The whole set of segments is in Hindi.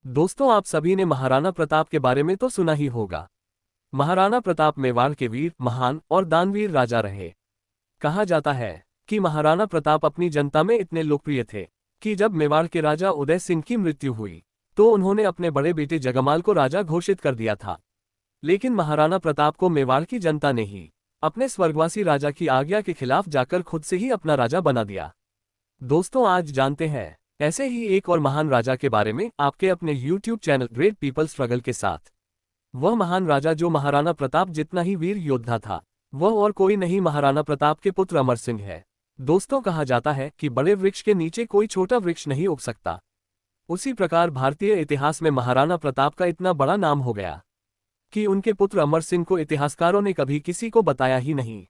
दोस्तों, आप सभी ने महाराणा प्रताप के बारे में तो सुना ही होगा। महाराणा प्रताप मेवाड़ के वीर, महान और दानवीर राजा रहे। कहा जाता है कि महाराणा प्रताप अपनी जनता में इतने लोकप्रिय थे कि जब मेवाड़ के राजा उदय सिंह की मृत्यु हुई तो उन्होंने अपने बड़े बेटे जगमाल को राजा घोषित कर दिया था। लेकिन महाराणा प्रताप को मेवाड़ की जनता ने ही अपने स्वर्गवासी राजा की आज्ञा के खिलाफ जाकर खुद से ही अपना राजा बना दिया। दोस्तों, आज जानते हैं ऐसे ही एक और महान राजा के बारे में आपके अपने YouTube channel great people struggle के साथ। वह महान राजा जो महाराणा प्रताप जितना ही वीर योद्धा था, वह और कोई नहीं, महाराणा प्रताप के पुत्र अमर सिंह है। दोस्तों, कहा जाता है कि बड़े वृक्ष के नीचे कोई छोटा वृक्ष नहीं उग सकता। उसी प्रकार भारतीय इतिहास में महाराणा प्रताप का इतना बड़ा नाम हो गया कि उनके पुत्र अमर सिंह को इतिहासकारों ने कभी किसी को बताया ही नहीं।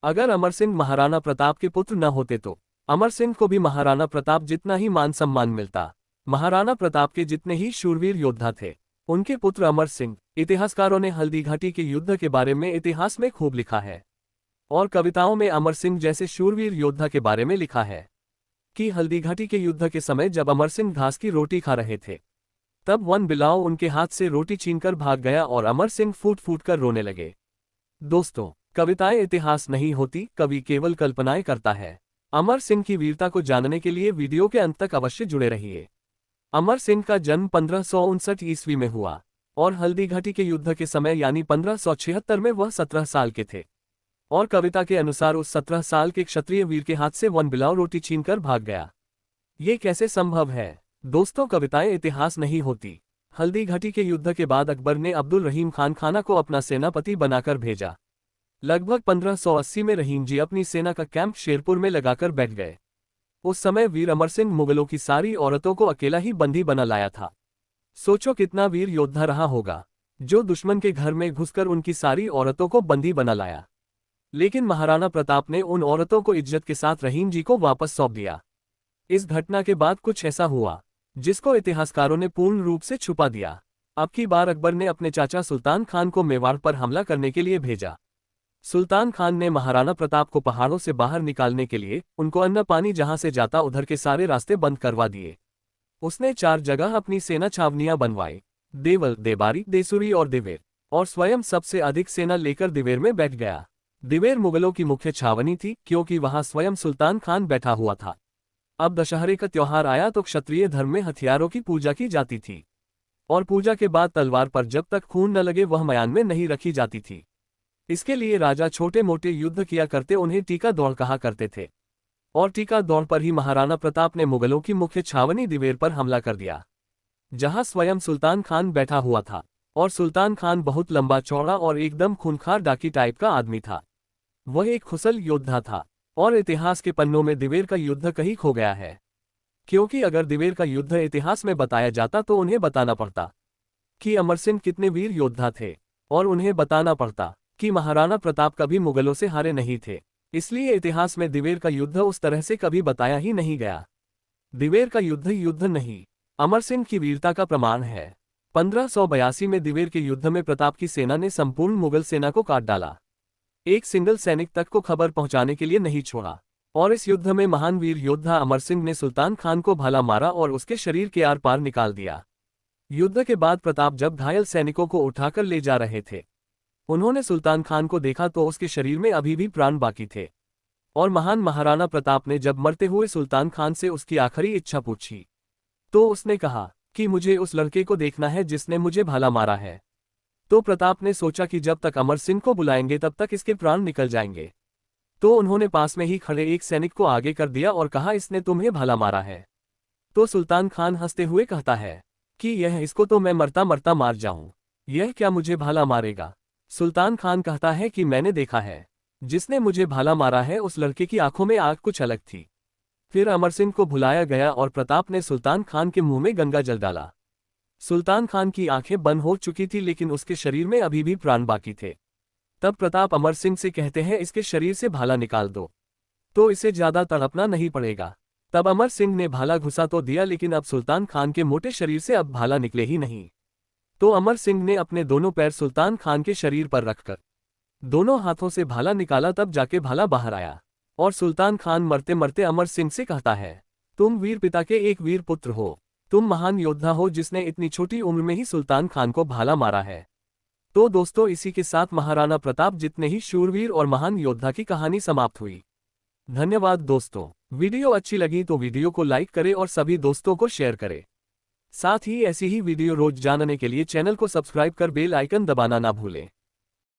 अगर अमर सिंह महाराणा प्रताप के पुत्र न होते तो अमर सिंह को भी महाराणा प्रताप जितना ही मान सम्मान मिलता। महाराणा प्रताप के जितने ही शूरवीर योद्धा थे, उनके पुत्र अमर सिंह। इतिहासकारों ने हल्दी घाटी के युद्ध के बारे में इतिहास में खूब लिखा है और कविताओं में अमर सिंह जैसे शूरवीर योद्धा के बारे में लिखा है कि हल्दी घाटी के युद्ध के समय जब अमर सिंह घास की रोटी खा रहे थे, तब वन बिलाव उनके हाथ से रोटी छीनकर भाग गया और अमर सिंह फूट फूट कर रोने लगे। दोस्तों, कविताएं इतिहास नहीं होती, कवि केवल कल्पनाएं करता है। अमर सिंह की वीरता को जानने के लिए वीडियो के अंत तक अवश्य जुड़े रहिए। अमर सिंह का जन्म 1559 ईस्वी में हुआ और हल्दी घाटी के युद्ध के समय यानी 1576 में वह 17 साल के थे। और कविता के अनुसार उस 17 साल के क्षत्रिय वीर के हाथ से वन बिलाव रोटी छीनकर भाग गया। ये कैसे संभव है? दोस्तों, कविताएं इतिहास नहीं होती। हल्दी घाटी के युद्ध के बाद अकबर ने अब्दुल रहीम खान खाना को अपना सेनापति बनाकर भेजा। लगभग 1580 में रहीम जी अपनी सेना का कैंप शेरपुर में लगाकर बैठ गए। उस समय वीर अमर सिंह मुगलों की सारी औरतों को अकेला ही बंदी बना लाया था। सोचो कितना वीर योद्धा रहा होगा जो दुश्मन के घर में घुसकर उनकी सारी औरतों को बंदी बना लाया। लेकिन महाराणा प्रताप ने उन औरतों को इज्जत के साथ रहीम जी को वापस सौंप दिया। इस घटना के बाद कुछ ऐसा हुआ जिसको इतिहासकारों ने पूर्ण रूप से छुपा दिया। अब की बार अकबर ने अपने चाचा सुल्तान खान को मेवाड़ पर हमला करने के लिए भेजा। सुल्तान खान ने महाराणा प्रताप को पहाड़ों से बाहर निकालने के लिए उनको अन्न पानी जहां से जाता उधर के सारे रास्ते बंद करवा दिए। उसने 4 जगह अपनी सेना छावनियां बनवाई, देवल, देबारी, देसुरी और दिवेर, और स्वयं सबसे अधिक सेना लेकर दिवेर में बैठ गया। दिवेर मुगलों की मुख्य छावनी थी क्योंकि वहां स्वयं सुल्तान खान बैठा हुआ था। अब दशहरे का त्योहार आया तो क्षत्रिय धर्म में हथियारों की पूजा की जाती थी और पूजा के बाद तलवार पर जब तक खून न लगे वह मयान में नहीं रखी जाती थी। इसके लिए राजा छोटे मोटे युद्ध किया करते, उन्हें टीका दौड़ कहा करते थे। और टीका दौड़ पर ही महाराणा प्रताप ने मुगलों की मुख्य छावनी दिवेर पर हमला कर दिया, जहां स्वयं सुल्तान खान बैठा हुआ था। और सुल्तान खान बहुत लंबा चौड़ा और एकदम खूंखार डाकी टाइप का आदमी था। वह एक कुशल योद्धा था और इतिहास के पन्नों में दिवेर का युद्ध कहीं खो गया है, क्योंकि अगर दिवेर का युद्ध इतिहास में बताया जाता तो उन्हें बताना पड़ता कि अमर सिंह कितने वीर योद्धा थे, और उन्हें बताना पड़ता कि महाराणा प्रताप कभी मुगलों से हारे नहीं थे। इसलिए इतिहास में दिवेर का युद्ध उस तरह से कभी बताया ही नहीं गया। दिवेर का युद्ध युद्ध नहीं, अमर सिंह की वीरता का प्रमाण है। 1582 में दिवेर के युद्ध में प्रताप की सेना ने संपूर्ण मुगल सेना को काट डाला। एक सिंगल सैनिक तक को खबर पहुंचाने के लिए नहीं छोड़ा। और इस युद्ध में महान वीर योद्धा अमर सिंह ने सुल्तान खान को भाला मारा और उसके शरीर के आर पार निकाल दिया। युद्ध के बाद प्रताप जब घायल सैनिकों को उठाकर ले जा रहे थे, उन्होंने सुल्तान खान को देखा तो उसके शरीर में अभी भी प्राण बाकी थे। और महान महाराणा प्रताप ने जब मरते हुए सुल्तान खान से उसकी आखिरी इच्छा पूछी तो उसने कहा कि मुझे उस लड़के को देखना है जिसने मुझे भाला मारा है। तो प्रताप ने सोचा कि जब तक अमर सिंह को बुलाएंगे तब तक इसके प्राण निकल जाएंगे। तो उन्होंने पास में ही खड़े एक सैनिक को आगे कर दिया और कहा, इसने तुम्हें भाला मारा है। तो सुल्तान खान हंसते हुए कहता है कि इसको तो मैं मरता मरता मार जाऊं, यह क्या मुझे भाला मारेगा। सुल्तान खान कहता है कि मैंने देखा है, जिसने मुझे भाला मारा है उस लड़के की आंखों में आग कुछ अलग थी। फिर अमर सिंह को बुलाया गया और प्रताप ने सुल्तान खान के मुंह में गंगा जल डाला। सुल्तान खान की आंखें बंद हो चुकी थी लेकिन उसके शरीर में अभी भी प्राण बाकी थे। तब प्रताप अमर सिंह से कहते हैं, इसके शरीर से भाला निकाल दो तो इसे ज्यादा तड़पना नहीं पड़ेगा। तब अमर सिंह ने भाला घुसा तो दिया, लेकिन अब सुल्तान खान के मोटे शरीर से अब भाला निकले ही नहीं। तो अमर सिंह ने अपने दोनों पैर सुल्तान खान के शरीर पर रखकर दोनों हाथों से भाला निकाला, तब जाके भाला बाहर आया। और सुल्तान खान मरते मरते अमर सिंह से कहता है, तुम वीर पिता के एक वीर पुत्र हो, तुम महान योद्धा हो जिसने इतनी छोटी उम्र में ही सुल्तान खान को भाला मारा है। तो दोस्तों, इसी के साथ महाराणा प्रताप जितने ही शूरवीर और महान योद्धा की कहानी समाप्त हुई। धन्यवाद दोस्तों। वीडियो अच्छी लगी तो वीडियो को लाइक करें और सभी दोस्तों को शेयर करें। साथ ही ऐसी ही वीडियो रोज जानने के लिए चैनल को सब्सक्राइब कर बेल आइकन दबाना ना भूलें।